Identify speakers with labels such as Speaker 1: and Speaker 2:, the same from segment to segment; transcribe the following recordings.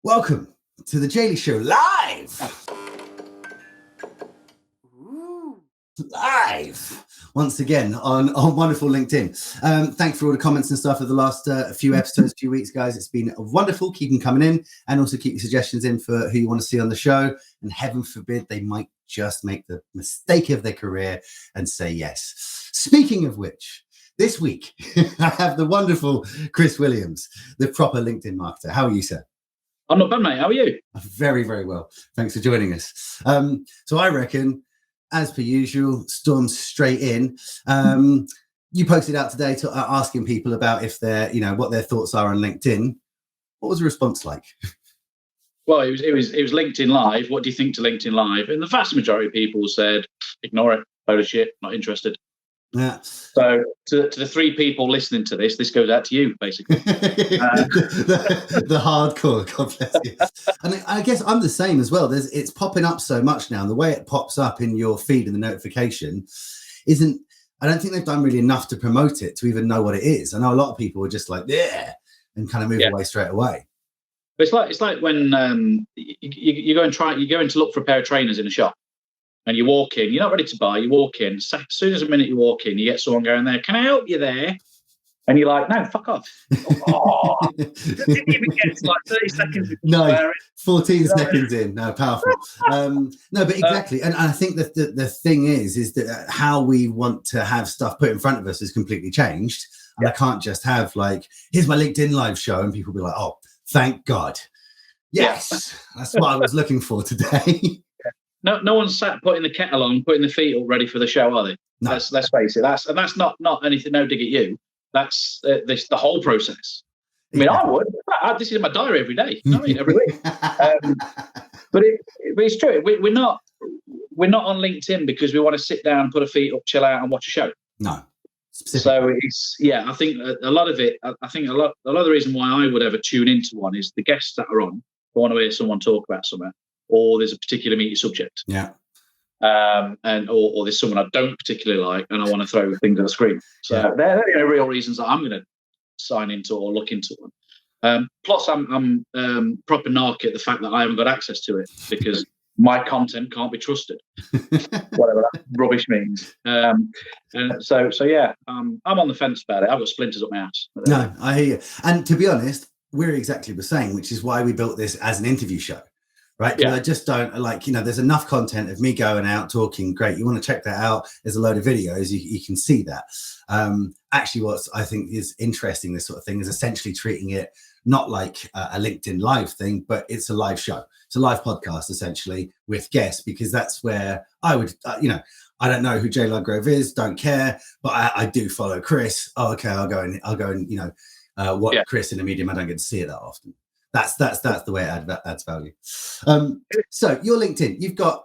Speaker 1: Welcome to the Daily Show live. Live once again on wonderful LinkedIn. Thanks for all the comments and stuff of the last few episodes, few weeks, guys. It's been wonderful. Keep them coming in, and also keep your suggestions in for who you want to see on the show. And heaven forbid they might just make the mistake of their career and say yes. Speaking of which, this week I have the wonderful Chris Williams, the proper LinkedIn marketer. How are you, sir?
Speaker 2: I'm not bad, mate. How are you?
Speaker 1: Very, very well. Thanks for joining us. So I reckon, as per usual, storms straight in. You posted out today asking people about if they're, what their thoughts are on LinkedIn. What was the response like?
Speaker 2: Well, it was LinkedIn Live. What do you think to LinkedIn Live? And the vast majority of people said, ignore it, load of shit, not interested.
Speaker 1: Yeah.
Speaker 2: So to the three people listening to this goes out to you, basically.
Speaker 1: the hardcore, God bless you. And I guess I'm the same as well. It's popping up so much now, and the way it pops up in your feed in the notification I don't think they've done really enough to promote it to even know what it is. I know a lot of people are just like, yeah, and kind of move away straight away.
Speaker 2: It's like when you go in to look for a pair of trainers in a shop. And you walk in, you're not ready to buy, you walk in. As soon as a minute you walk in, you get someone going there, can I help you there? And you're like, no, fuck off. Oh, didn't even get to like 30 seconds.
Speaker 1: No, 14 seconds in. No, powerful. No, but exactly. And I think that the thing is that how we want to have stuff put in front of us has completely changed. And I can't just have like, here's my LinkedIn live show. And people be like, oh, thank God. Yes, that's what I was looking for today.
Speaker 2: No one's sat putting the kettle on, putting the feet up ready for the show, are they? No. Let's face it. That's not anything. No dig at you. That's the whole process. I mean, I would. This is in my diary every day. Every week. But it's true. We're not on LinkedIn because we want to sit down, put our feet up, chill out, and watch a show.
Speaker 1: No.
Speaker 2: So I think a lot of it. I think a lot of the reason why I would ever tune into one is the guests that are on. I want to hear someone talk about something. Or there's a particular meaty subject.
Speaker 1: Yeah.
Speaker 2: Or there's someone I don't particularly like and I want to throw things at the screen. So they're the real reasons that I'm going to sign into or look into one. Plus, I'm proper narky at the fact that I haven't got access to it because my content can't be trusted, whatever that rubbish means. So I'm on the fence about it. I've got splinters up my ass.
Speaker 1: No, I hear you. And to be honest, we're exactly the same, which is why we built this as an interview show. Right. Yeah. I just don't there's enough content of me going out talking. Great. You want to check that out. There's a load of videos. You can see that. Actually, what I think is interesting, this sort of thing, is essentially treating it not like a LinkedIn live thing, but it's a live show. It's a live podcast, essentially, with guests, because that's where I would, I don't know who J Ludgrove is. Don't care. But I do follow Chris. Oh, okay. I'll go and, what Chris in the medium. I don't get to see it that often. That's the way it adds value. So your LinkedIn, you've got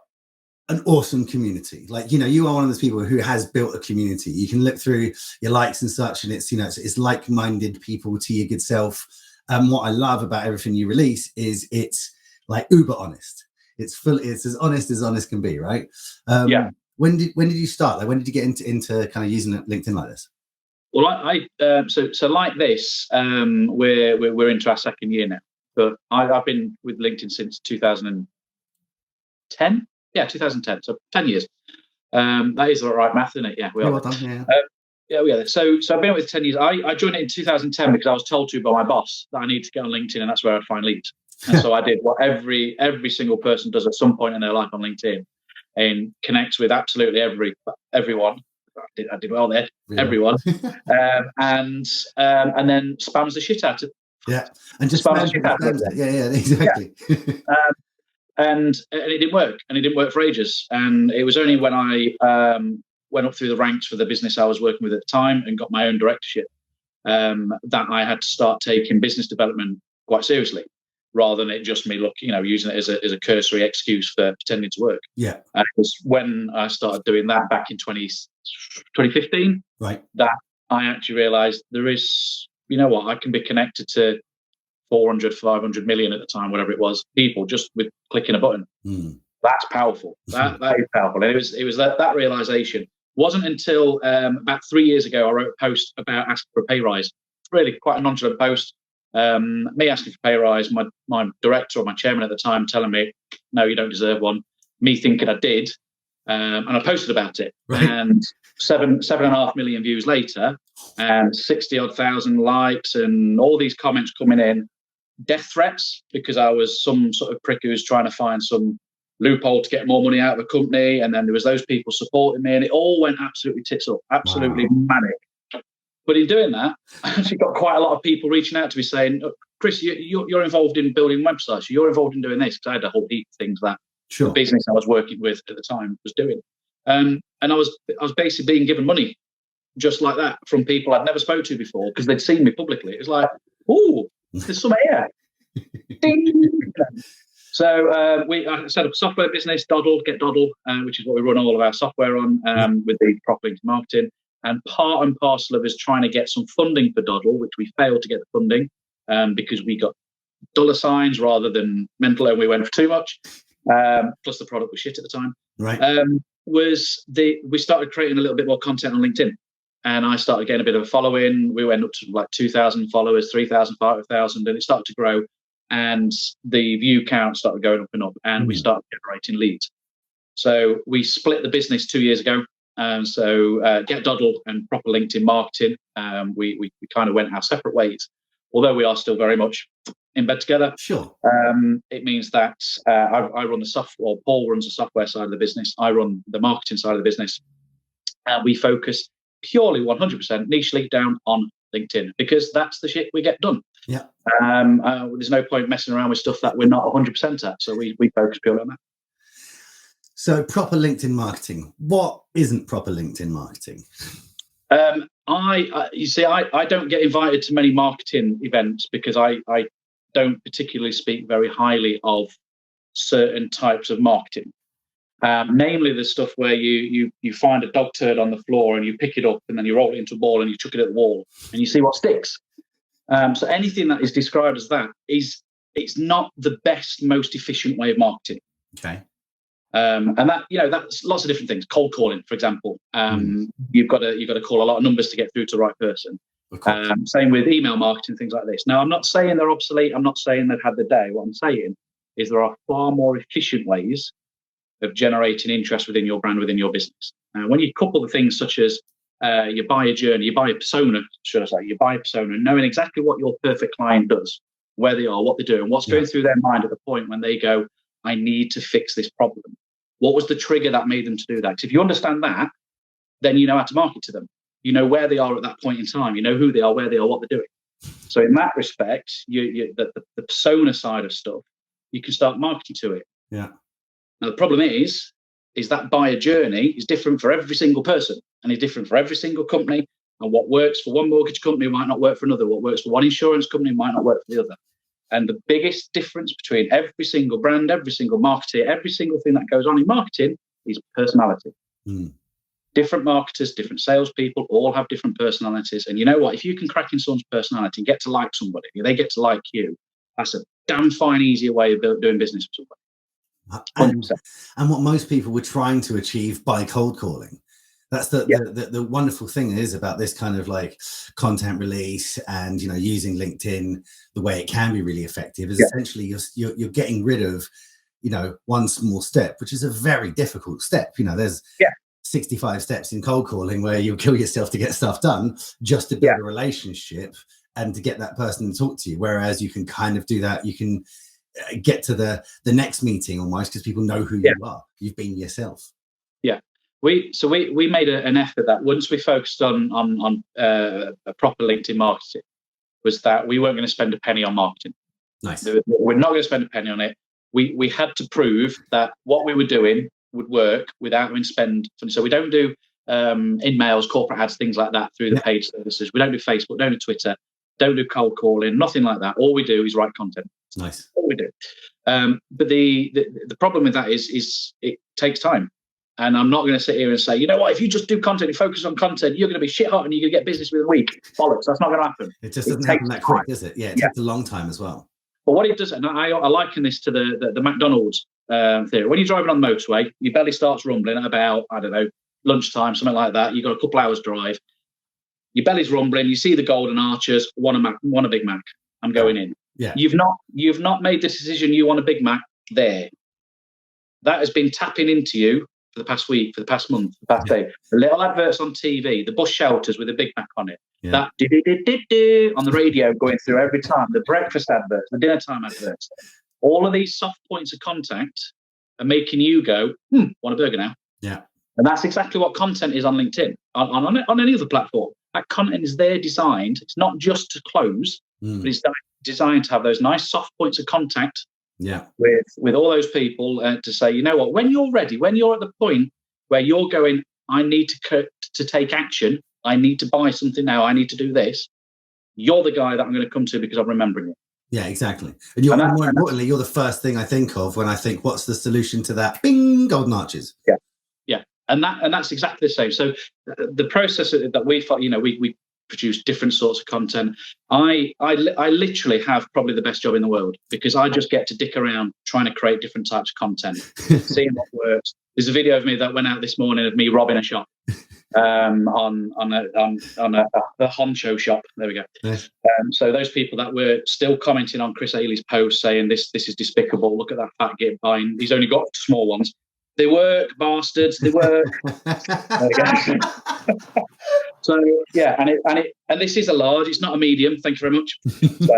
Speaker 1: an awesome community. Like, you are one of those people who has built a community. You can look through your likes and such, and it's like-minded people to your good self. What I love about everything you release is it's like uber honest. It's as honest can be, right? When did you start? Like, when did you get into kind of using LinkedIn like this?
Speaker 2: Well, so like this, we're into our second year now. But I've been with LinkedIn since 2010. Yeah, 2010. So 10 years. That is the right math, isn't it? Yeah, we are.
Speaker 1: Well done,
Speaker 2: yeah. So I've been with 10 years. I joined it in 2010 because I was told to by my boss that I need to get on LinkedIn, and that's where I'd find leads. And so I did what every single person does at some point in their life on LinkedIn, and connects with absolutely everyone. I did well there, really? Everyone, and then spams the shit out of.
Speaker 1: Yeah, and just spams it. Yeah, exactly.
Speaker 2: Yeah. And it didn't work, and it didn't work for ages. And it was only when I went up through the ranks for the business I was working with at the time and got my own directorship that I had to start taking business development quite seriously, rather than it just me using it as a cursory excuse for pretending to work.
Speaker 1: Yeah,
Speaker 2: and it was when I started doing that back in 2015,
Speaker 1: right,
Speaker 2: that I actually realised there is. You know what? I can be connected to 400, 500 million at the time, whatever it was, people just with clicking a button. That's powerful. That is powerful. And it was that realization. Wasn't until about 3 years ago I wrote a post about asking for a pay rise. Really quite a nonchalant post. Me asking for pay rise, my director or my chairman at the time telling me, no, you don't deserve one. Me thinking I did, and I posted about it. Right. And 7.5 million views later, and 60 odd thousand likes, and all these comments coming in, death threats because I was some sort of prick who was trying to find some loophole to get more money out of the company, and then there was those people supporting me, and it all went absolutely tits up, absolutely manic. But in doing that, I actually got quite a lot of people reaching out to me saying, Chris, you're involved in building websites, you're involved in doing this, because I had a whole heap of things that the business I was working with at the time was doing. And I was basically being given money just like that from people I'd never spoke to before because they'd seen me publicly. It was like, oh, there's some here. Ding. So I set up a software business, Doddle, Get Doddle, which is what we run all of our software on with the proper LinkedIn marketing. And part and parcel of us trying to get some funding for Doddle, which we failed to get the funding because we got dollar signs rather than mental, and we went for too much. Plus the product was shit at the time. Right. We started creating a little bit more content on LinkedIn, and I started getting a bit of a following. We went up to like 2,000 followers, 3,000, 5,000, and it started to grow. And the view count started going up and up, and we started generating leads. So we split the business 2 years ago. So Get Doddle and proper LinkedIn marketing, we kind of went our separate ways, although we are still very much in bed together. Sure. It means that I run the software, Paul runs the software side of the business. I run the marketing side of the business. We focus purely 100% nichely down on LinkedIn because that's the shit we get done. Yeah. There's no point messing around with stuff that we're not 100% at. So we focus purely on that.
Speaker 1: So proper LinkedIn marketing. What isn't proper LinkedIn marketing?
Speaker 2: I don't get invited to many marketing events because I don't particularly speak very highly of certain types of marketing. Namely the stuff where you find a dog turd on the floor and you pick it up and then you roll it into a ball and you chuck it at the wall and you see what sticks. So anything that is described as that it's not the best, most efficient way of marketing. Okay. And that's lots of different things. Cold calling, for example. You've got to call a lot of numbers to get through to the right person. Same with email marketing, things like this. Now, I'm not saying they're obsolete. I'm not saying they've had the day. What I'm saying is there are far more efficient ways of generating interest within your brand, within your business. When you couple the things such as your buyer journey, your buyer persona, should I say, your buyer persona, knowing exactly what your perfect client does, where they are, what they're doing, what's going through their mind at the point when they go, I need to fix this problem. What was the trigger that made them to do that? Because if you understand that, then you know how to market to them. You know where they are at that point in time. You know who they are, where they are, what they're doing. So in that respect, the persona side of stuff, you can start marketing to it. Yeah. Now the problem is that buyer journey is different for every single person and is different for every single company. And what works for one mortgage company might not work for another. What works for one insurance company might not work for the other. And the biggest difference between every single brand, every single marketer, every single thing that goes on in marketing is personality. Different marketers, different salespeople, all have different personalities. And you know what? If you can crack in someone's personality and get to like somebody, they get to like you, that's a damn fine, easier way of doing business with somebody.
Speaker 1: And what most people were trying to achieve by cold calling. That's the wonderful thing is about this kind of like content release and, using LinkedIn the way it can be really effective is essentially you're getting rid of, one small step, which is a very difficult step. There's 65 steps in cold calling where you'll kill yourself to get stuff done just to build a relationship and to get that person to talk to you. Whereas you can kind of do that. You can get to the next meeting almost because people know who you are. You've been yourself. Yeah.
Speaker 2: We made an effort that once we focused on a proper LinkedIn marketing was that we weren't going to spend a penny on marketing.
Speaker 1: Nice.
Speaker 2: We're not going to spend a penny on it. We had to prove that what we were doing would work without having to spend. So we don't do in-mails, corporate ads, things like that through the paid services. We don't do Facebook, don't do Twitter, don't do cold calling, nothing like that. All we do is write content.
Speaker 1: Nice.
Speaker 2: All we do. But the problem with that is it takes time. And I'm not going to sit here and say, you know what, if you just do content, you focus on content, you're going to be shit hot and you're going to get business within a week. Bollocks, that's not going to happen.
Speaker 1: It just doesn't happen that quick, does it? Yeah, it takes a long time as well.
Speaker 2: But what it does, and I liken this to the McDonald's theory. When you're driving on the motorway, your belly starts rumbling at about, I don't know, lunchtime, something like that. You've got a couple hours drive. Your belly's rumbling. You see the golden arches, want a Big Mac. I'm going in.
Speaker 1: Yeah.
Speaker 2: You've not made the decision you want a Big Mac there. That has been tapping into you for the past week, for the past month, the past day. The little adverts on TV, the bus shelters with a Big Mac on it. That on the radio going through every time, the breakfast adverts, the dinner time adverts. All of these soft points of contact are making you go, want a burger now.
Speaker 1: Yeah.
Speaker 2: And that's exactly what content is on LinkedIn, on any other platform. That content is there designed. It's not just to close, but it's designed to have those nice soft points of contact with all those people to say, you know what, when you're ready, when you're at the point where you're going, I need to take action, I need to buy something now, I need to do this, you're the guy that I'm going to come to because I'm remembering it.
Speaker 1: Yeah, exactly. And more importantly, you're the first thing I think of when I think, what's the solution to that? Bing, golden arches.
Speaker 2: Yeah. And that's exactly the same. So the process that we produce different sorts of content. I literally have probably the best job in the world because I just get to dick around trying to create different types of content, seeing what works. There's a video of me that went out this morning of me robbing a shop on the Honcho shop. There we go. Nice. So those people that were still commenting on Chris Ailey's post saying this is despicable. Look at that fat git buying. He's only got small ones. They work, bastards. They work. There we go. So yeah, and this is a large. It's not a medium. Thank you very much. So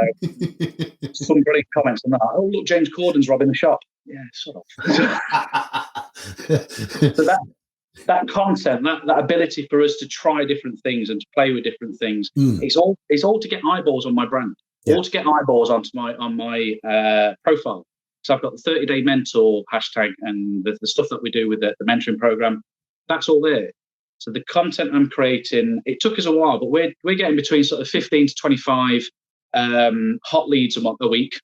Speaker 2: some brilliant comments on that. Oh look, James Corden's robbing the shop. Yeah, sort of. So that content, that ability for us to try different things and to play with different things, it's all to get eyeballs on my brand, all to get eyeballs on my profile. So I've got the 30-day mentor hashtag and the stuff that we do with the mentoring program. That's all there. So the content I'm creating, it took us a while, but we're getting between sort of 15 to 25 hot leads a week,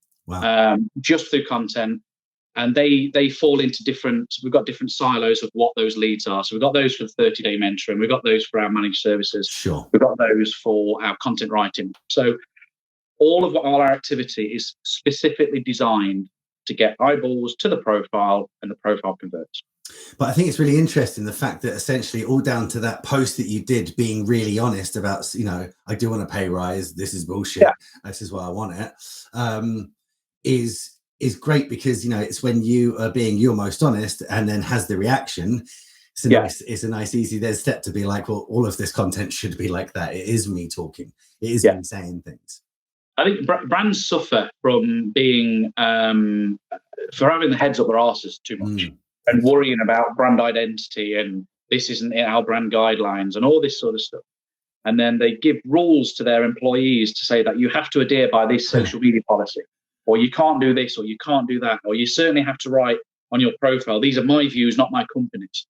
Speaker 2: just through content. And they fall into we've got different silos of what those leads are. So we've got those for the 30-day mentoring. We've got those for our managed services.
Speaker 1: Sure.
Speaker 2: We've got those for our content writing. So all our activity is specifically designed to get eyeballs to the profile, and the profile converts.
Speaker 1: But I think it's really interesting, the fact that essentially all down to that post that you did, being really honest about, I do want a pay rise. This is bullshit. Yeah. This is why I want it. Is great because, it's when you are being your most honest and then has the reaction. It's a nice, easy step to be like, well, all of this content should be like that. It is me talking. It is me saying things.
Speaker 2: I think brands suffer from being for having the heads up their arses too much and worrying about brand identity and this isn't in our brand guidelines and all this sort of stuff. And then they give rules to their employees to say that you have to adhere by this social media policy, or you can't do this, or you can't do that, or you certainly have to write on your profile, these are my views, not my company's.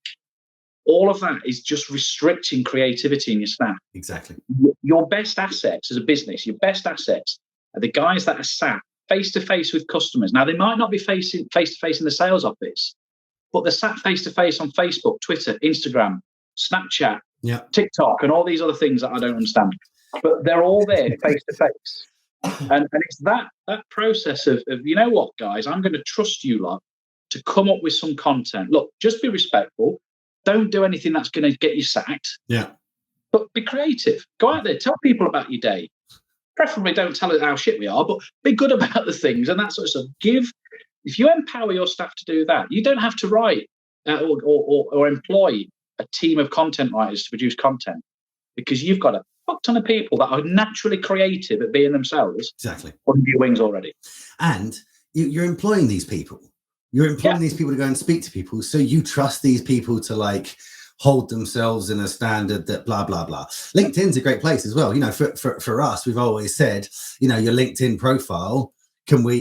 Speaker 2: All of that is just restricting creativity in your staff.
Speaker 1: Exactly.
Speaker 2: Your best assets as a business, your best assets are the guys that are sat face-to-face with customers. Now, they might not be facing face-to-face in the sales office, but they're sat face-to-face on Facebook, Twitter, Instagram, Snapchat, TikTok, and all these other things that I don't understand. But they're all there face-to-face. And it's that process of, you know what, guys, I'm going to trust you lot to come up with some content. Look, just be respectful. Don't do anything that's going to get you sacked.
Speaker 1: Yeah.
Speaker 2: But be creative. Go out there. Tell people about your day. Preferably don't tell us how shit we are, but be good about the things and that sort of stuff. If you empower your staff to do that, you don't have to write or employ a team of content writers to produce content, because you've got a fuck ton of people that are naturally creative at being themselves.
Speaker 1: Exactly.
Speaker 2: Under your wings already.
Speaker 1: And you're employing these people. You're employing these people to go and speak to people. So you trust these people to hold themselves in a standard that blah, blah, blah. LinkedIn's a great place as well. For us, we've always said, your LinkedIn profile, can we,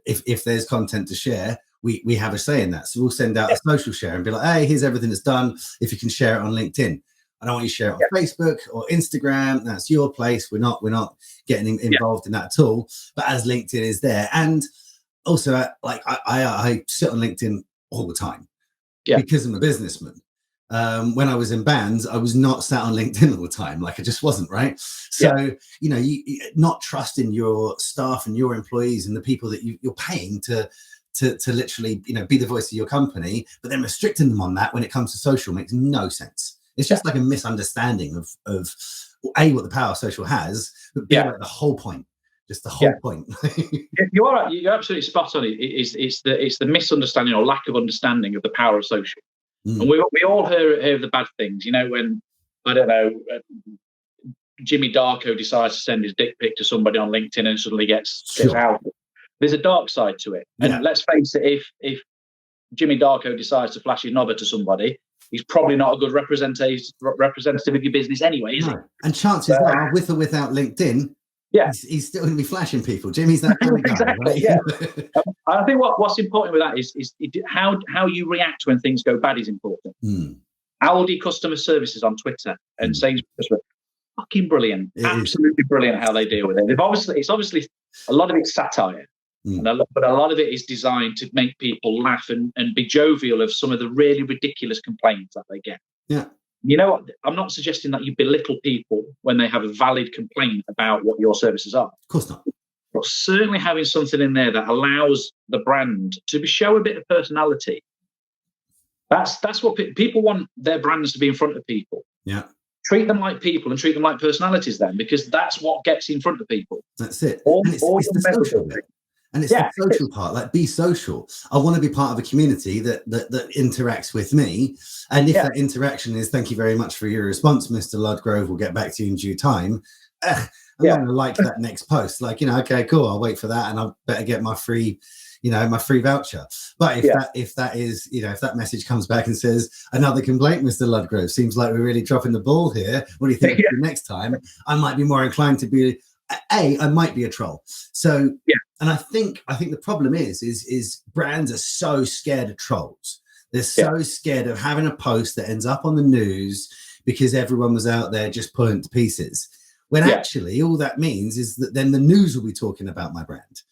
Speaker 1: if there's content to share, we have a say in that. So we'll send out a social share and be like, hey, here's everything that's done. If you can share it on LinkedIn. I don't want you to share it on Facebook or Instagram. That's your place. We're not getting involved in that at all. But as LinkedIn is there, and also, I sit on LinkedIn all the time because I'm a businessman. When I was in bands, I was not sat on LinkedIn all the time. I just wasn't, right? So, you not trusting your staff and your employees and the people that you're paying to literally, be the voice of your company, but then restricting them on that when it comes to social makes no sense. It's just like a misunderstanding of A, what the power of social has, but B, the whole point. Just the whole point.
Speaker 2: You are. You're absolutely spot on. It's the misunderstanding or lack of understanding of the power of social. And we all hear of the bad things. When, I don't know, Jimmy Darko decides to send his dick pic to somebody on LinkedIn and suddenly gets out. There's a dark side to it. And let's face it, if Jimmy Darko decides to flash his knobber to somebody, he's probably not a good representative of your business anyway, is he?
Speaker 1: And chances are, with or without LinkedIn, he's still going to be flashing people. Jimmy's that kind of guy,
Speaker 2: exactly, right? I think what's important with that is how you react when things go bad is important. Aldi customer services on Twitter and Sainsbury's, fucking brilliant, absolutely brilliant how they deal with it. It's obviously a lot of it's satire, but a lot of it is designed to make people laugh and be jovial of some of the really ridiculous complaints that they get.
Speaker 1: Yeah.
Speaker 2: You know what? I'm not suggesting that you belittle people when they have a valid complaint about what your services are.
Speaker 1: Of course not.
Speaker 2: But certainly having something in there that allows the brand to show a bit of personality. That's what people want their brands to be in front of people.
Speaker 1: Yeah.
Speaker 2: Treat them like people and treat them like personalities then, because that's what gets in front of people.
Speaker 1: That's it. It's the social bit. And it's the social part, like be social. I want to be part of a community that interacts with me. And if that interaction is, thank you very much for your response, Mr. Ludgrove, we'll get back to you in due time. I'm not going to like that next post. Like, okay, cool. I'll wait for that. And I better get my free voucher. But if that message comes back and says, another complaint, Mr. Ludgrove, seems like we're really dropping the ball here. What do you think next time? I might be more inclined to be, I might be a troll. So, and I think the problem is brands are so scared of trolls. They're so scared of having a post that ends up on the news because everyone was out there just pulling to pieces. When actually all that means is that then the news will be talking about my brand.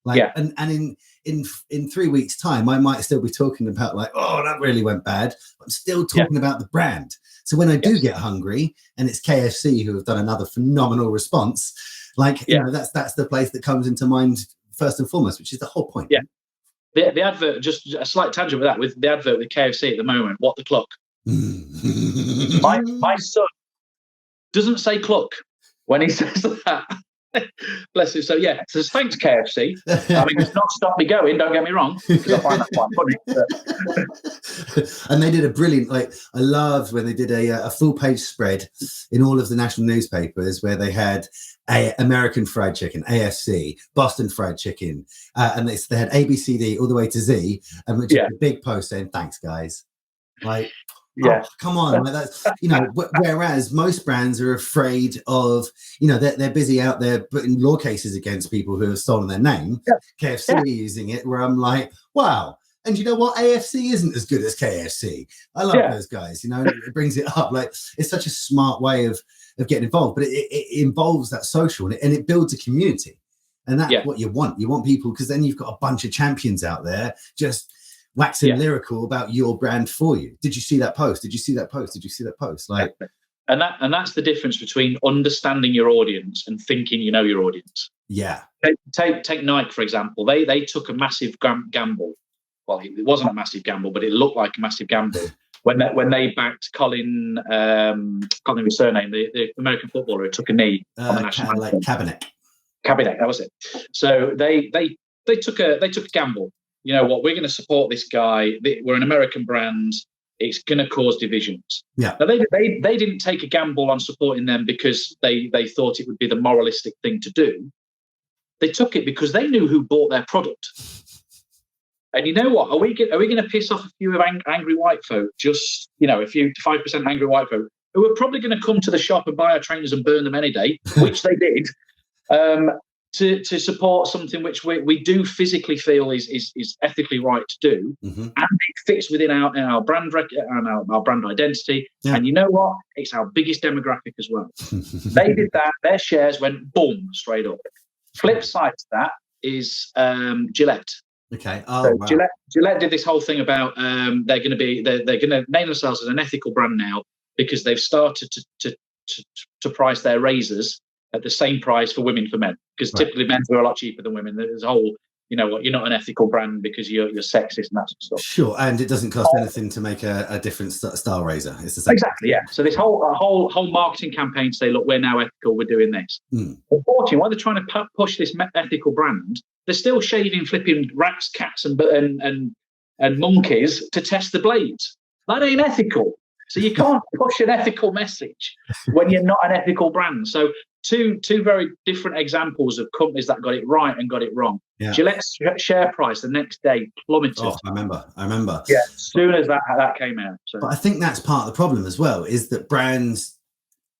Speaker 1: And in 3 weeks' time, I might still be talking about like, oh, that really went bad. I'm still talking about the brand. So when I do get hungry, and it's KFC who have done another phenomenal response, that's the place that comes into mind first and foremost, which is the whole point.
Speaker 2: Yeah. The advert, just a slight tangent with that, with the advert with KFC at the moment, what the cluck? my son doesn't say cluck when he says that. Bless him. So says thanks KFC. I mean, it's not stopped me going, don't get me wrong, because I find that quite funny.
Speaker 1: And they did a brilliant, I loved when they did a full page spread in all of the national newspapers where they had American Fried Chicken, AFC, Boston Fried Chicken, and they had ABCD all the way to Z, and which a big post saying thanks guys. Come on, that's whereas most brands are afraid of, they're busy out there putting law cases against people who have stolen their name. KFC are using it, where I'm like, wow. And you know what? AFC isn't as good as KFC. I love those guys. It brings it up. Like, it's such a smart way of getting involved, but it involves that social and it builds a community, and that's what you want. You want people, because then you've got a bunch of champions out there just waxing lyrical about your brand for you. Did you see that post? Did you see that post? Did you see that post?
Speaker 2: And that's the difference between understanding your audience and thinking you know your audience.
Speaker 1: Yeah.
Speaker 2: Take Nike, for example. They took a massive gamble. Well, it wasn't a massive gamble, but it looked like a massive gamble when they backed Colin, can't think of his surname, the American footballer who took a knee on the national anthem. Cabinet, that was it. So they took a gamble. You know what? We're going to support this guy. We're an American brand. It's going to cause divisions.
Speaker 1: Yeah.
Speaker 2: Now they didn't take a gamble on supporting them because they thought it would be the moralistic thing to do. They took it because they knew who bought their product. And you know what? Are we going to piss off a few of angry white folk? Just a few 5% angry white folk who are probably going to come to the shop and buy our trainers and burn them any day, which they did. To support something which we do physically feel is ethically right to do, and it fits within our brand and our brand identity. Yeah. And you know what? It's our biggest demographic as well. They did that. Their shares went boom straight up. Flip side to that is Gillette.
Speaker 1: Okay.
Speaker 2: Wow. Gillette did this whole thing about they're going to name themselves as an ethical brand now because they've started to price their razors at the same price for women for men, because typically men's are a lot cheaper than women. There's a whole you know what, you're not an ethical brand because you're sexist and that sort of stuff.
Speaker 1: Sure, and it doesn't cost anything to make a different style razor. It's the same.
Speaker 2: Exactly, yeah. So this whole marketing campaign to say, look, we're now ethical, we're doing this. Unfortunately, while they're trying to push this ethical brand, they're still shaving flipping rats, cats, and monkeys to test the blades. That ain't ethical. So you can't push an ethical message when you're not an ethical brand. So two very different examples of companies that got it right and got it wrong. Yeah. Gillette's share price the next day plummeted.
Speaker 1: Oh, I remember.
Speaker 2: Yeah, as soon as that came out. So.
Speaker 1: But I think that's part of the problem as well, is that brands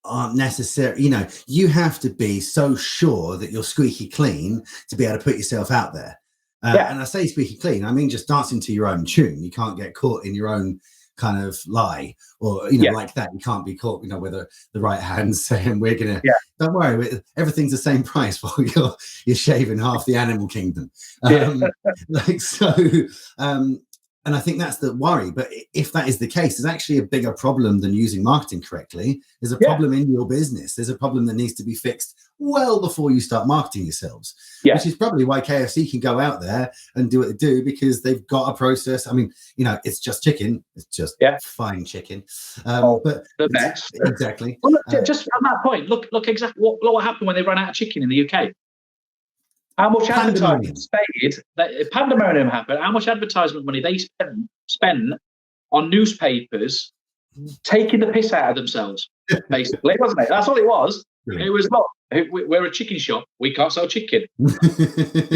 Speaker 1: aren't necessary. You know, you have to be so sure that you're squeaky clean to be able to put yourself out there. And I say squeaky clean, I mean just dancing to your own tune. You can't get caught in your own kind of lie, or like that. You can't be caught with the right hand saying we're gonna don't worry, everything's the same price while you're shaving half the animal kingdom. And I think that's the worry. But if that is the case, there's actually a bigger problem than using marketing correctly. There's a problem in your business. There's a problem that needs to be fixed well before you start marketing yourselves, which is probably why KFC can go out there and do what they do, because they've got a process. I mean, it's just chicken. It's just fine chicken. But
Speaker 2: the best.
Speaker 1: Exactly.
Speaker 2: Well, look, just on that point, look exactly what happened when they ran out of chicken in the UK. How much advertisement pandemonium happened? How much advertisement money they spent on newspapers taking the piss out of themselves, basically, wasn't it? That's all it was. It was, look, we're a chicken shop. We can't sell chicken. Did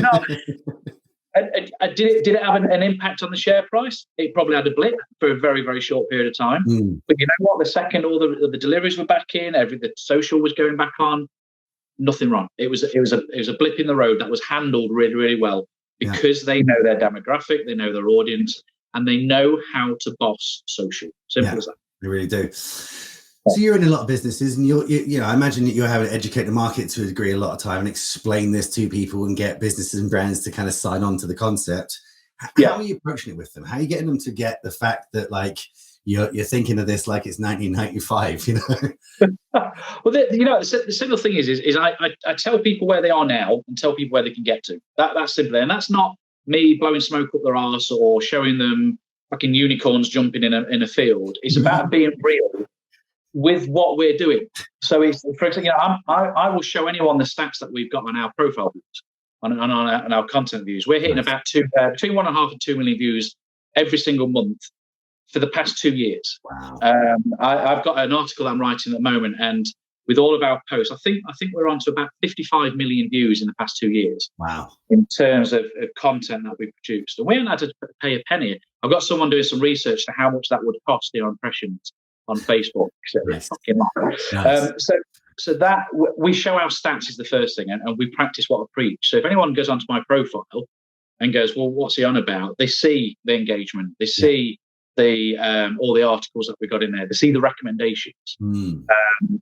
Speaker 2: it have an impact on the share price? It probably had a blip for a very, very short period of time. But you know what? The second all the deliveries were back in, the social was going back on. Nothing wrong. It was a blip in the road that was handled really, really well, because they know their demographic, they know their audience, and they know how to boss social. Simple as that.
Speaker 1: They really do. So you're in a lot of businesses, and I imagine that you're having to educate the market to a degree a lot of time and explain this to people and get businesses and brands to kind of sign on to the concept. How are you approaching it with them? How are you getting them to get the fact that you're thinking of this like it's 1995,
Speaker 2: Well, the simple thing is I tell people where they are now and tell people where they can get to. That's simple, and that's not me blowing smoke up their arse or showing them fucking unicorns jumping in a field. It's about being real with what we're doing. So it's, for example, I will show anyone the stats that we've got on our profile views, on our content views. We're hitting about between 1.5 and 2 million views every single month for the past 2 years.
Speaker 1: Wow.
Speaker 2: I've got an article I'm writing at the moment, and with all of our posts, I think we're on to about 55 million views in the past 2 years.
Speaker 1: Wow.
Speaker 2: In terms of content that we've produced. And we haven't had to pay a penny. I've got someone doing some research to how much that would cost in impressions on Facebook.
Speaker 1: Nice.
Speaker 2: So that we show our stats is the first thing, and we practice what I preach. So if anyone goes onto my profile and goes, well, what's he on about? They see the engagement. They see all the articles that we got in there. They see the recommendations, and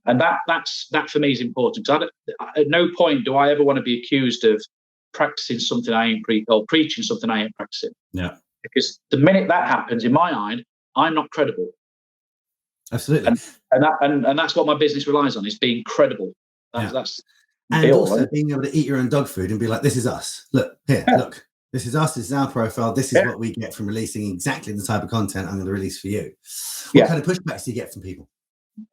Speaker 2: that for me is important. Because at no point do I ever want to be accused of practicing something I ain't preaching something I ain't practicing.
Speaker 1: Yeah.
Speaker 2: Because the minute that happens, in my mind, I'm not credible.
Speaker 1: Absolutely.
Speaker 2: And that's what my business relies on, is being credible. That's
Speaker 1: and also being able to eat your own dog food and be like, this is us. Look here. Look. This is us. This is our profile. This is what we get from releasing exactly the type of content I'm going to release for you. What kind of pushbacks do you get from people?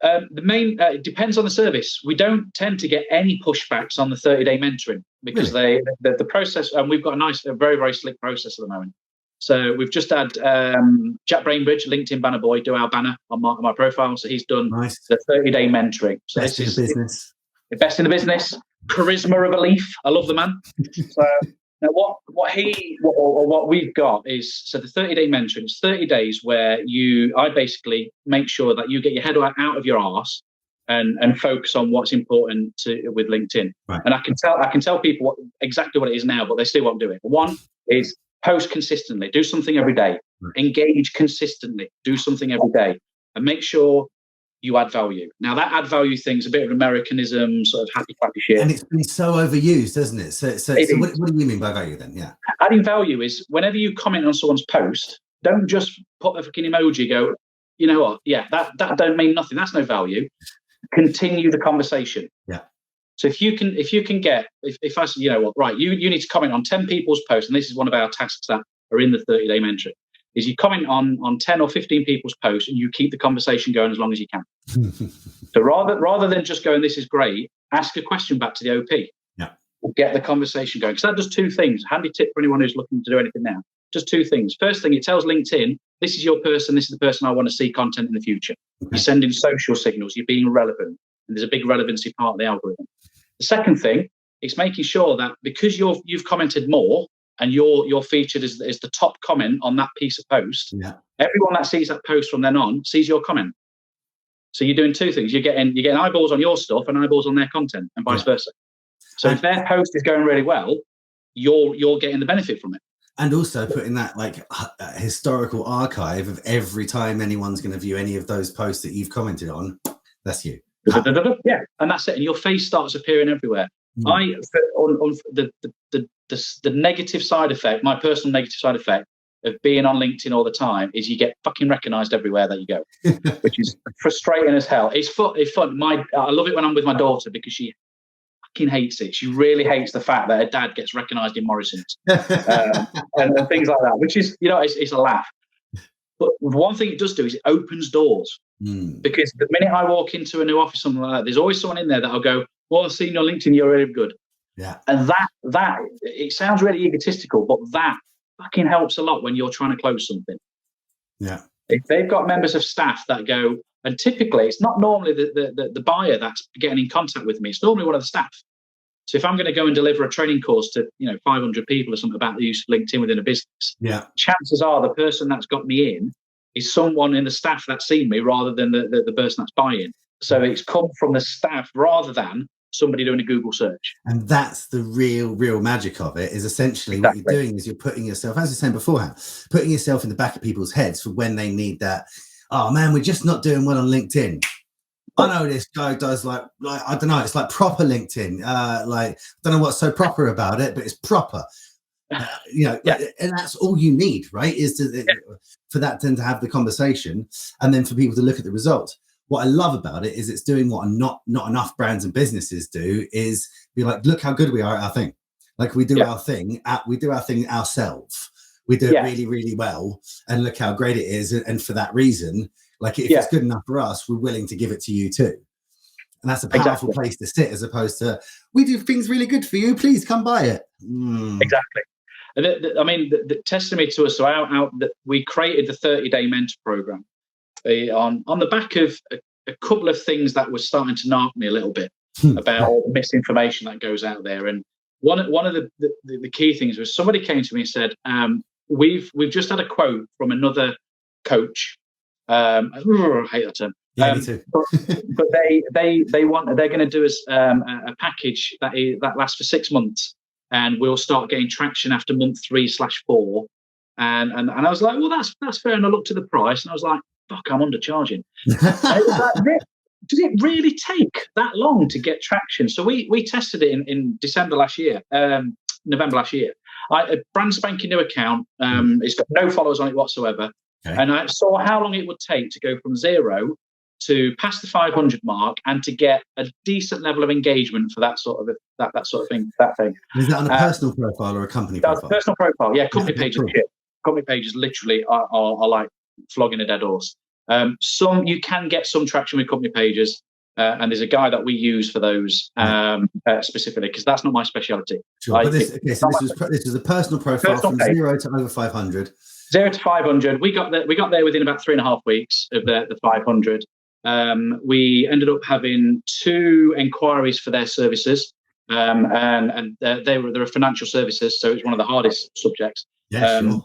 Speaker 2: It depends on the service. We don't tend to get any pushbacks on the 30-day mentoring, because the process, and we've got a very, very slick process at the moment. So we've just had Jack Brainbridge, LinkedIn banner boy, do our banner on my profile. So he's done the 30-day mentoring. So
Speaker 1: best in the business.
Speaker 2: Best in the business. Charisma of a leaf. I love the man. So. Now, what we've got is, so the 30-day mentoring, it's 30 days where I basically make sure that you get your head out of your arse and focus on what's important with LinkedIn. Right. And I can tell people exactly what it is now, but they still won't do it. One is post consistently, do something every day, engage consistently, do something every day, and make sure you add value. Now, that add value thing's a bit of Americanism, sort of happy clappy shit.
Speaker 1: And it's been so overused, hasn't it? So what do you mean by value then? Yeah.
Speaker 2: Adding value is whenever you comment on someone's post, don't just put a fucking emoji, go, you know what? Yeah, that don't mean nothing. That's no value. Continue the conversation.
Speaker 1: Yeah.
Speaker 2: So if you can get, if I say, you know what, right, you need to comment on 10 people's posts, and this is one of our tasks that are in the 30-day mentoring, is you comment on 10 or 15 people's posts and you keep the conversation going as long as you can. So rather than just going, this is great, ask a question back to the OP.
Speaker 1: Yeah.
Speaker 2: Get the conversation going. Because that does two things. Handy tip for anyone who's looking to do anything now. Just two things. First thing, it tells LinkedIn, this is your person, this is the person I want to see content in the future. Okay. You're sending social signals, you're being relevant. And there's a big relevancy part of the algorithm. The second thing, it's making sure that because you've commented more and you're featured as the top comment on that piece of post, everyone that sees that post from then on sees your comment. So you're doing two things. You're getting eyeballs on your stuff and eyeballs on their content, and vice versa. So if their post is going really well, you're getting the benefit from it. And
Speaker 1: also putting that like historical archive of every time anyone's going to view any of those posts that you've commented on, that's you.
Speaker 2: Yeah, and that's it. And your face starts appearing everywhere. On the negative side effect, my personal negative side effect of being on LinkedIn all the time is you get fucking recognised everywhere that you go, which is frustrating as hell. It's fun. I love it when I'm with my daughter because she fucking hates it. She really hates the fact that her dad gets recognised in Morrison's and things like that, which is, it's a laugh. But one thing it does do is it opens doors. Because the minute I walk into a new office, something like that, there's always someone in there that'll go, well, I've seen your LinkedIn, you're really good.
Speaker 1: Yeah.
Speaker 2: And that it sounds really egotistical, but that fucking helps a lot when you're trying to close something.
Speaker 1: Yeah.
Speaker 2: If they've got members of staff that go, and typically it's not normally the buyer that's getting in contact with me, it's normally one of the staff. So if I'm going to go and deliver a training course to 500 people or something about the use of LinkedIn within a business, chances are the person that's got me in is someone in the staff that's seen me rather than the person that's buying. So it's come from the staff rather than somebody doing a Google search.
Speaker 1: And that's the real magic of it, is essentially what you're doing is you're putting yourself, as I was saying beforehand, putting yourself in the back of people's heads for when they need that, oh man, we're just not doing well on LinkedIn. I know this guy does like I don't know, it's like proper LinkedIn. I don't know what's so proper about it, but it's proper. And that's all you need, right? Is for that then to have the conversation, and then for people to look at the results. What I love about it is it's doing what not enough brands and businesses do, is be like, look how good we are at our thing. Like we do our thing, we do our thing ourselves. We do it really, really well, and look how great it is. And for that reason, like if it's good enough for us, we're willing to give it to you too. And that's a powerful place to sit, as opposed to, we do things really good for you, please come buy it.
Speaker 2: Exactly. The testimony to us, so we created the 30-day mentor program on the back of a couple of things that were starting to narc me a little bit about all the misinformation that goes out there. And one of the key things was somebody came to me and said, we've just had a quote from another coach. I hate that term.
Speaker 1: Me too.
Speaker 2: but they're going to do us a package that lasts for 6 months, and we'll start getting traction after month 3/4. And I was like, well, that's fair. And I looked at the price and I was like, fuck, I'm undercharging. Does it really take that long to get traction? So we tested it in November last year. A brand spanking new account. It's got no followers on it whatsoever. Okay. And I saw how long it would take to go from 0 to past the 500 mark, and to get a decent level of engagement for that sort of thing.
Speaker 1: Is that on a personal profile or a company profile?
Speaker 2: Personal profile, yeah. Company pages are shit. Company pages literally are like flogging a dead horse. You can get some traction with company pages, and there's a guy that we use for those specifically, because that's not my speciality.
Speaker 1: Sure, but this is a personal profile from page. 0 to over 500.
Speaker 2: 0 to 500. We got there within about 3.5 weeks of the 500. We ended up having 2 inquiries for their services, and they're financial services, so it's one of the hardest subjects.
Speaker 1: Yeah, sure.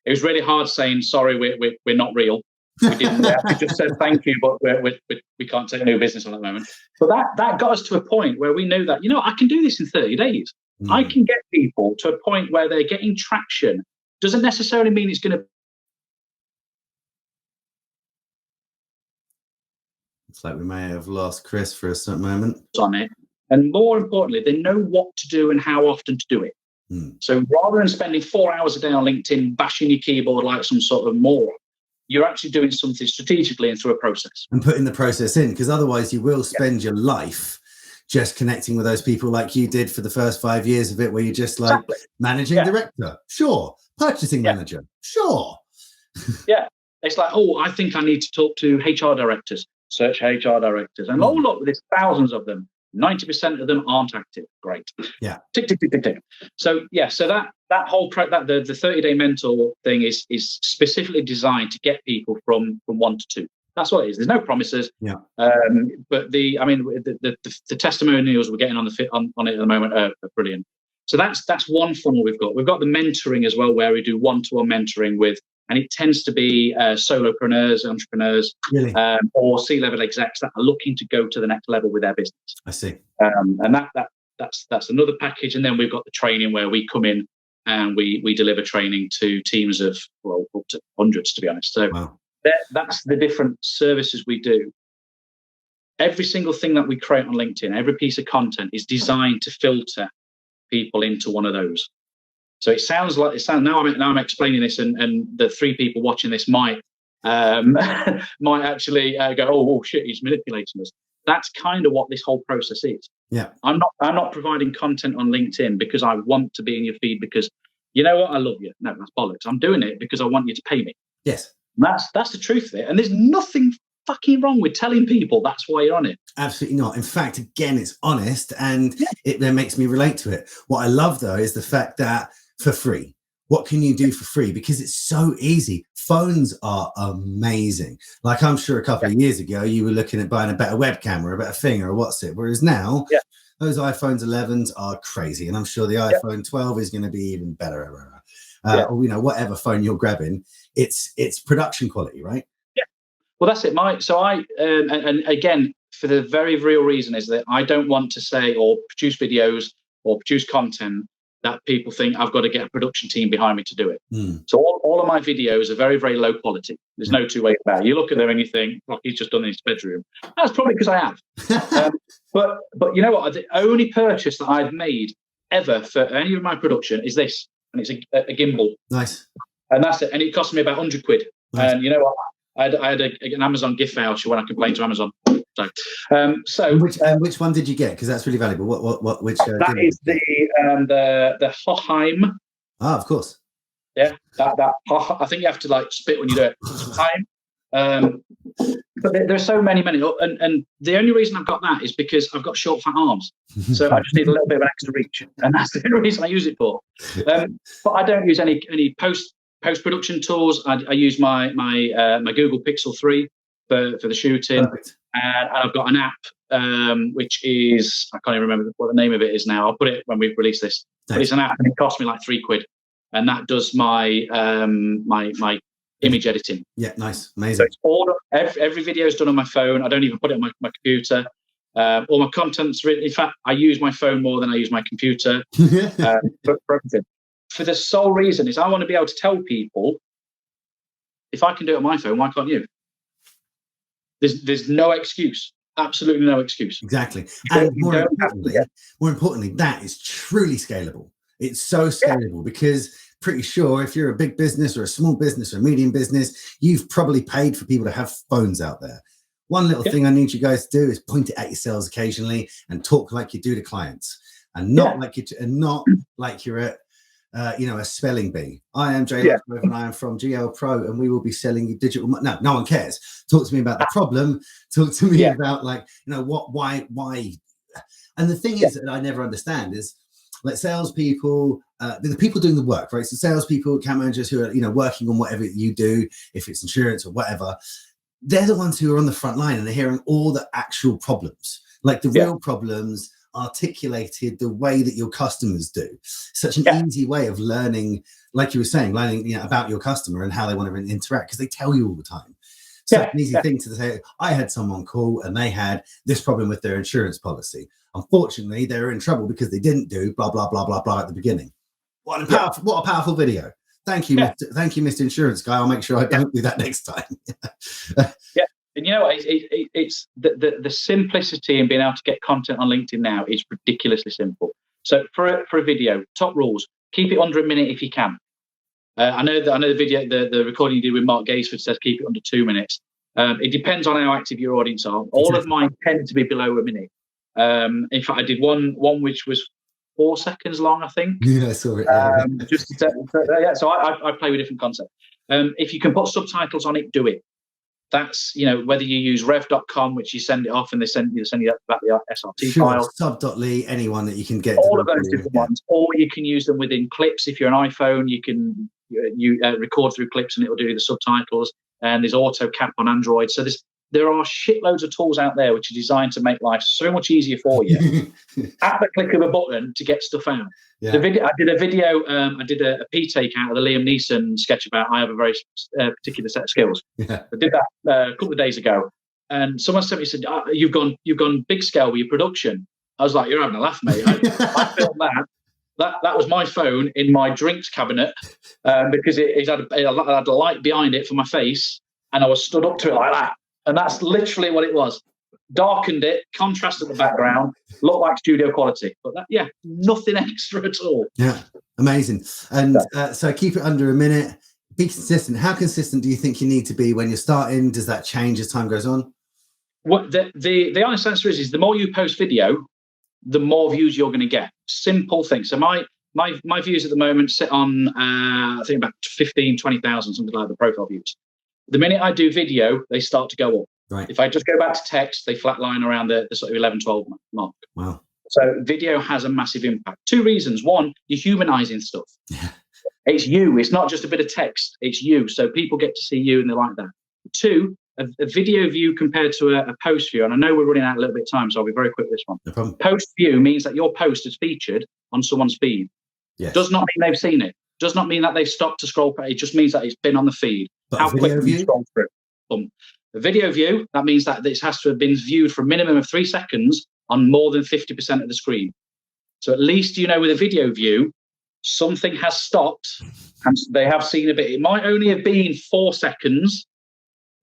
Speaker 2: It was really hard saying, sorry, we're not real. We didn't. We just said thank you, but we can't take new business on at the moment. But that got us to a point where we knew that, I can do this in 30 days. I can get people to a point where they're getting traction. Doesn't necessarily mean it's going to.
Speaker 1: It's like we may have lost Chris for a certain moment.
Speaker 2: On it, and more importantly, they know what to do and how often to do it. So rather than spending 4 hours a day on LinkedIn bashing your keyboard like some sort of moron, you're actually doing something strategically and through a process.
Speaker 1: And putting the process in, because otherwise you will spend your life just connecting with those people like you did for the first 5 years of it, where you're just like managing director, sure, purchasing manager, sure.
Speaker 2: It's like, oh, I think I need to talk to HR directors, search HR directors. And look, there's thousands of them. 90% of them aren't active. Great.
Speaker 1: Yeah.
Speaker 2: Tick, tick, tick, tick, tick. So, so that whole the 30-day mentor thing is specifically designed to get people from 1 to 2. That's what it is. There's no promises.
Speaker 1: Yeah.
Speaker 2: But the testimonials we're getting on it at the moment are brilliant. So that's one funnel we've got. We've got the mentoring as well, where we do one-to-one mentoring with, and it tends to be solopreneurs, entrepreneurs,
Speaker 1: really?
Speaker 2: Or C-level execs that are looking to go to the next level with their business.
Speaker 1: I see.
Speaker 2: And that's another package. And then we've got the training where we come in and we deliver training to teams of, well, up to hundreds, to be honest. So that's the different services we do. Every single thing that we create on LinkedIn, every piece of content is designed to filter people into one of those. So it sounds now I'm explaining this, and the 3 people watching this might actually go, oh shit, he's manipulating us. That's kind of what this whole process is.
Speaker 1: Yeah.
Speaker 2: I'm not providing content on LinkedIn because I want to be in your feed because you know what, I love you. No, that's bollocks. I'm doing it because I want you to pay me.
Speaker 1: Yes.
Speaker 2: That's the truth of it. And there's nothing fucking wrong with telling people that's why you're on it.
Speaker 1: Absolutely not. In fact, again, it's honest, and it then makes me relate to it. What I love though is the fact that for free, what can you do for free? Because it's so easy. Phones are amazing. Like I'm sure a couple of years ago, you were looking at buying a better webcam or a better thing or what's it. Whereas now, those iPhones 11s are crazy. And I'm sure the iPhone 12 is going to be even better. Or, you know, whatever phone you're grabbing, it's production quality, right?
Speaker 2: Yeah. Well, that's it, Mike. So and again, for the very real reason is that I don't want to say or produce videos or produce content that people think I've got to get a production team behind me to do it. So all of my videos are very, very low quality. There's no two ways about it. You look at them and you think, well, he's just done in his bedroom. That's probably because I have. But you know what? The only purchase that I've made ever for any of my production is this, and it's a gimbal. Nice. And that's it. And it cost me about 100 quid. Nice. And you know what? I had an Amazon gift voucher when I complained to Amazon. So
Speaker 1: which one did you get? Because that's really valuable. Which
Speaker 2: that is the Hoheim.
Speaker 1: Ah, of course.
Speaker 2: Yeah, that I think you have to like spit when you do it. Hoheim. But there are so many, and the only reason I've got that is because I've got short, fat arms, so I just need a little bit of an extra reach, and that's the only reason I use it for. But I don't use any post-production tools. I use my Google Pixel 3 for the shooting. Perfect. And I've got an app, which is, I can't even remember what the name of it is now. I'll put it when we release this. Nice. But it's an app, and it cost me like 3 quid, and that does my my image editing.
Speaker 1: Yeah, nice, amazing.
Speaker 2: So it's all every video is done on my phone. I don't even put it on my computer. All my content's written. In fact, I use my phone more than I use my computer for everything. For the sole reason is I want to be able to tell people, if I can do it on my phone, why can't you? There's no excuse. Absolutely no excuse.
Speaker 1: Exactly. And more importantly, that is truly scalable. It's so scalable because pretty sure if you're a big business or a small business or a medium business, you've probably paid for people to have phones out there. One little thing I need you guys to do is point it at yourselves occasionally and talk like you do to clients, and not like you're at a spelling bee. I am Jay and I am from GLPro, and we will be selling you digital. No one cares. Talk to me about the problem. Talk to me about why. And the thing is that I never understand is like salespeople, the people doing the work, right? So salespeople, account managers who are working on whatever you do, if it's insurance or whatever, they're the ones who are on the front line and they're hearing all the actual problems, like the real problems articulated the way that your customers do. Such an easy way of learning, like you were saying, learning about your customer and how they want to interact, because they tell you all the time. So an easy thing to say, I had someone call and they had this problem with their insurance policy. Unfortunately, they were in trouble because they didn't do blah, blah, blah, blah, blah at the beginning. What a powerful video. Thank you, Mr. Insurance Guy. I'll make sure I don't do that next time.
Speaker 2: And you know what? It's the simplicity in being able to get content on LinkedIn now is ridiculously simple. So for a video, top rules: keep it under a minute if you can. I know the video, the recording you did with Mark Gaisford says keep it under 2 minutes. It depends on how active your audience are. All of mine tend to be below a minute. In fact, I did one which was 4 seconds long, I think.
Speaker 1: Yeah, I saw it.
Speaker 2: So I play with different concepts. If you can put subtitles on it, do it. That's, whether you use rev.com, which you send it off and they send you back the SRT file.
Speaker 1: Sub.ly, anyone that you can get.
Speaker 2: All of those different ones. Or you can use them within clips. If you're an iPhone, you can record through clips and it'll do the subtitles. And there's auto cap on Android. So there are shitloads of tools out there which are designed to make life so much easier for you at the click of a button to get stuff out. Yeah. I did a video, I did a P-take out of the Liam Neeson sketch about I have a very particular set of skills. Yeah. I did that a couple of days ago. And someone sent me and said, you've gone big scale with your production. I was like, you're having a laugh, mate. I filmed that was my phone in my drinks cabinet because it had a light behind it for my face, and I was stood up to it like that. And that's literally what it was. Darkened it, contrasted the background, looked like studio quality. But nothing extra at all. Yeah,
Speaker 1: amazing. And so keep it under a minute. Be consistent. How consistent do you think you need to be when you're starting? Does that change as time goes on?
Speaker 2: What the honest answer is the more you post video, the more views you're going to get. Simple thing. So my views at the moment sit on I think about 15, 20,000, something like the profile views. The minute I do video, they start to go up.
Speaker 1: Right.
Speaker 2: If I just go back to text, they flatline around the sort of 11, 12 mark.
Speaker 1: Wow.
Speaker 2: So video has a massive impact. 2 reasons. 1, you're humanizing stuff. Yeah. It's you. It's not just a bit of text. It's you. So people get to see you and they like that. 2, a video view compared to a post view. And I know we're running out a little bit of time, so I'll be very quick with this one.
Speaker 1: No problem.
Speaker 2: Post view means that your post is featured on someone's feed.
Speaker 1: Yes.
Speaker 2: Does not mean they've seen it. Does not mean that they've stopped to scroll. It just means that it's been on the feed.
Speaker 1: But how quickly you scroll
Speaker 2: through. The video view, that means that this has to have been viewed for a minimum of 3 seconds on more than 50% of the screen. So at least, with a video view, something has stopped and they have seen a bit. It might only have been 4 seconds,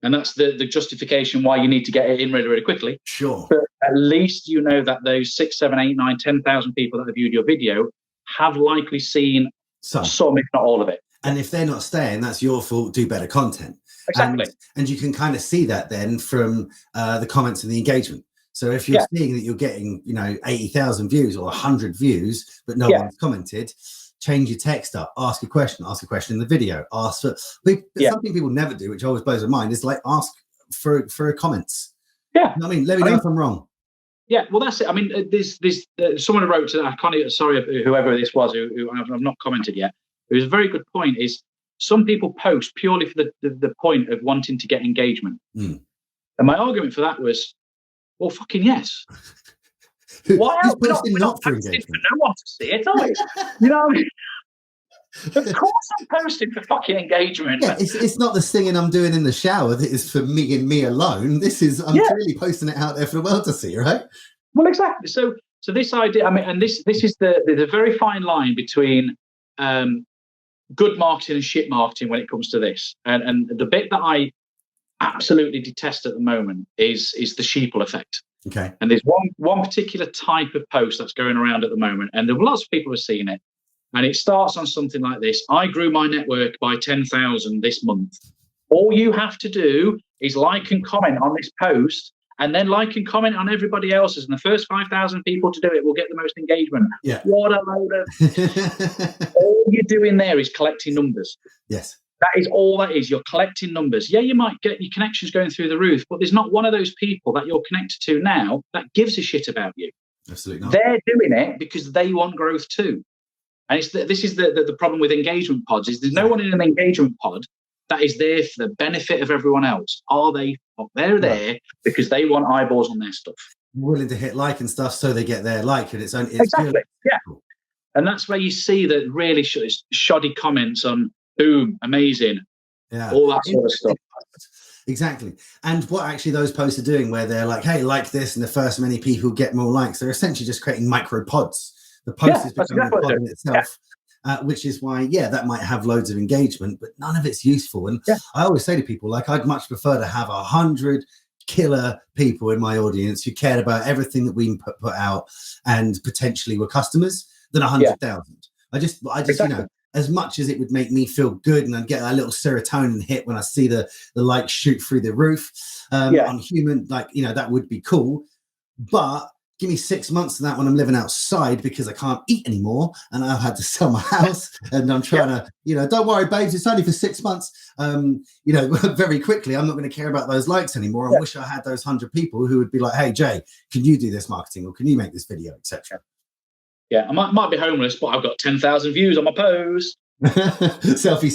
Speaker 2: and that's the justification why you need to get it in really, really quickly.
Speaker 1: Sure.
Speaker 2: But at least you know that those 6, 7, 8, 9, 10,000 people that have viewed your video have likely seen some, if not all of it.
Speaker 1: And if they're not staying, that's your fault. Do better content.
Speaker 2: Exactly.
Speaker 1: And you can kind of see that then from the comments and the engagement. So if you're seeing that you're getting, 80,000 views or 100 views, but no one's commented, change your text up, ask a question in the video, something people never do, which always blows my mind, is like ask for comments.
Speaker 2: Yeah.
Speaker 1: Let me know if I'm wrong.
Speaker 2: Yeah, well, that's it. I mean, this someone who wrote to that, I can't, sorry, whoever this was, who I've not commented yet. It was a very good point. Is some people post purely for the point of wanting to get engagement, and my argument for that was, well, fucking yes. Why else not for engagement? For no one to see it, are you? You know what I mean? Of course, I'm posting for fucking engagement.
Speaker 1: Yeah, it's not the singing I'm doing in the shower that is for me and me alone. I'm really posting it out there for the world to see, right?
Speaker 2: Well, exactly. So this idea, I mean, and this is the very fine line between good marketing and shit marketing when it comes to this. And the bit that I absolutely detest at the moment is the sheeple effect.
Speaker 1: Okay.
Speaker 2: And there's one particular type of post that's going around at the moment, and there are lots of people who are seeing it. And it starts on something like this: I grew my network by 10,000 this month. All you have to do is like and comment on this post, and then like and comment on everybody else's. And the first 5,000 people to do it will get the most engagement.
Speaker 1: Yeah.
Speaker 2: What a load of... All you're doing there is collecting numbers.
Speaker 1: Yes.
Speaker 2: That is all that is. You're collecting numbers. Yeah, you might get your connections going through the roof, but there's not one of those people that you're connected to now that gives a shit about you.
Speaker 1: Absolutely not.
Speaker 2: They're doing it because they want growth too. And this is the problem with engagement pods, is there's no one in an engagement pod that is there for the benefit of everyone else. Are they? Well, they're there because they want eyeballs on their stuff.
Speaker 1: Willing to hit like and stuff so they get their like, and it's
Speaker 2: exactly. Yeah. And that's where you see that really shoddy comments on boom, amazing, all that sort of stuff.
Speaker 1: Exactly. And what actually those posts are doing, where they're like, hey, like this, and the first many people get more likes, they're essentially just creating micro pods. The post is becoming a pod in itself, which is why, that might have loads of engagement, but none of it's useful. And I always say to people, like, I'd much prefer to have 100 killer people in my audience who cared about everything that we put out and potentially were customers than 100,000. I just exactly. As much as it would make me feel good and I'd get a little serotonin hit when I see the likes shoot through the roof, I'm human, that would be cool. But Give me 6 months of that when I'm living outside because I can't eat anymore and I've had to sell my house and I'm trying to, don't worry, babes, it's only for 6 months. Very quickly, I'm not going to care about those likes anymore. I wish I had those 100 people who would be like, hey, Jay, can you do this marketing or can you make this video, etc.
Speaker 2: Yeah, I might be homeless, but I've got 10,000 views on my post.
Speaker 1: selfie.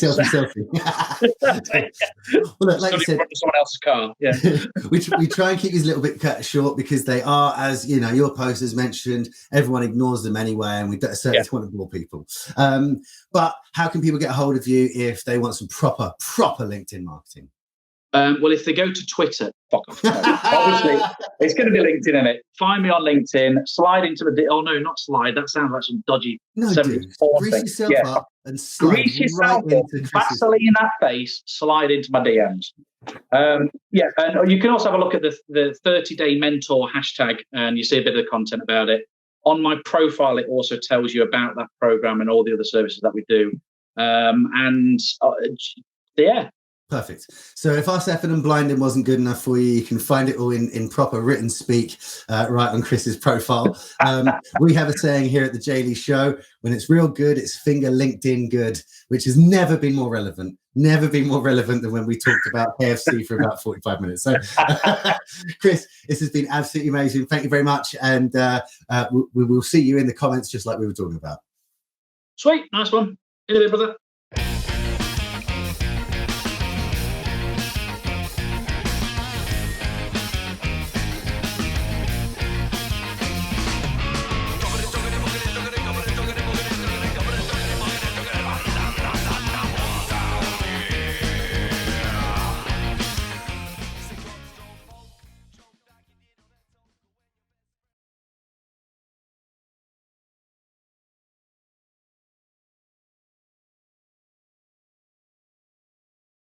Speaker 1: Well, look, like you said,
Speaker 2: someone else's car. Yeah,
Speaker 1: we try and keep these a little bit cut short because they are, as your post has mentioned, everyone ignores them anyway, and we certainly want to bore people. But how can people get a hold of you if they want some proper LinkedIn marketing?
Speaker 2: Well, if they go to Twitter, fuck off. Obviously, it's going to be LinkedIn in it. Find me on LinkedIn. Slide into the. Oh no, not slide. That sounds like some dodgy.
Speaker 1: No, dude. Grease yourself up and slide
Speaker 2: grease yourself up. Vaseline that face. Slide into my DMs. And you can also have a look at the 30-day mentor hashtag, and you see a bit of the content about it. On my profile, it also tells you about that program and all the other services that we do.
Speaker 1: Perfect. So if us effing and blinding wasn't good enough for you, you can find it all in proper written speak right on Chris's profile. We have a saying here at the J Show, when it's real good, it's finger LinkedIn good, which has never been more relevant than when we talked about KFC for about 45 minutes. So Chris, this has been absolutely amazing. Thank you very much. And we will see you in the comments just like we were talking about.
Speaker 2: Sweet. Nice one. In a bit, brother.